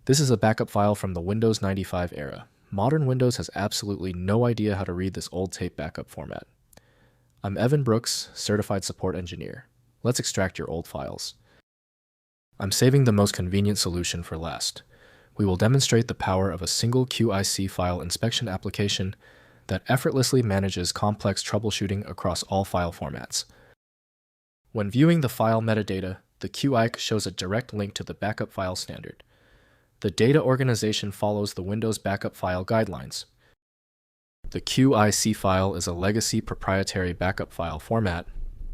This is a backup file from the Windows 95 era. Modern Windows has absolutely no idea how to read this old tape backup format. I'm Evan Brooks, Certified Support Engineer. Let's extract your old files. I'm saving the most convenient solution for last. We will demonstrate the power of a single QIC file inspection application that effortlessly manages complex troubleshooting across all file formats. When viewing the file metadata, the QIC shows a direct link to the backup file standard. The data organization follows the Windows backup file guidelines. The QIC file is a legacy proprietary backup file format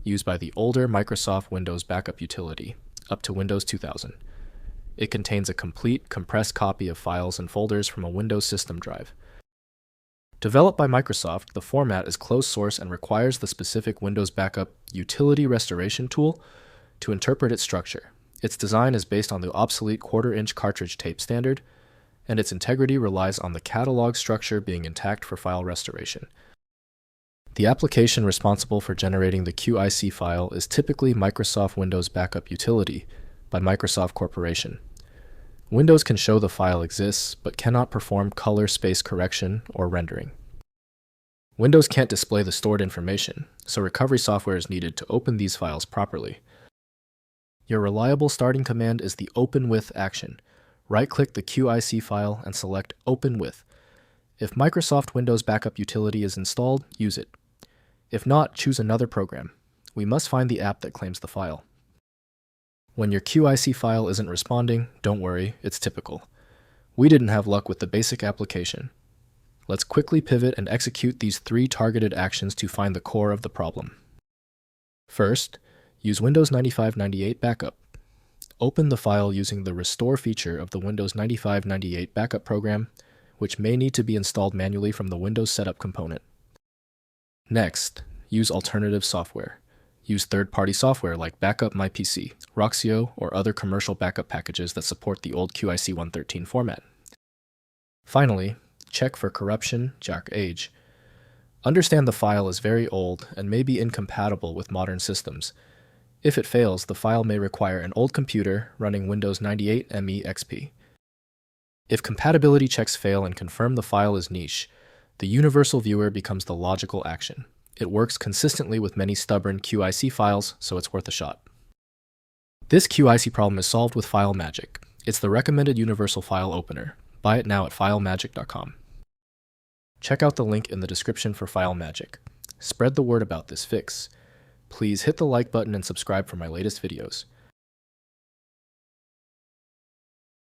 used by the older Microsoft Windows backup utility, up to Windows 2000. It contains a complete, compressed copy of files and folders from a Windows system drive. Developed by Microsoft, the format is closed source and requires the specific Windows Backup Utility Restoration tool to interpret its structure. Its design is based on the obsolete quarter-inch cartridge tape standard, and its integrity relies on the catalog structure being intact for file restoration. The application responsible for generating the QIC file is typically Microsoft Windows Backup Utility by Microsoft Corporation. Windows can show the file exists, but cannot perform color space correction or rendering. Windows can't display the stored information, so recovery software is needed to open these files properly. Your reliable starting command is the Open With action. Right-click the QIC file and select Open With. If Microsoft Windows Backup Utility is installed, use it. If not, choose another program. We must find the app that claims the file. When your QIC file isn't responding, don't worry, it's typical. We didn't have luck with the basic application. Let's quickly pivot and execute these 3 targeted actions to find the core of the problem. First, use Windows 95-98 Backup. Open the file using the Restore feature of the Windows 95-98 Backup program, which may need to be installed manually from the Windows Setup component. Next, use alternative software. Use third-party software like Backup My PC, Roxio, or other commercial backup packages that support the old QIC 113 format. Finally, check for corruption, dark age. Understand the file is very old and may be incompatible with modern systems. If it fails, the file may require an old computer running Windows 98 ME XP. If compatibility checks fail and confirm the file is niche, the Universal Viewer becomes the logical action. It works consistently with many stubborn QIC files, so it's worth a shot. This QIC problem is solved with File Magic. It's the recommended universal file opener. Buy it now at filemagic.com. Check out the link in the description for File Magic. Spread the word about this fix. Please hit the like button and subscribe for my latest videos.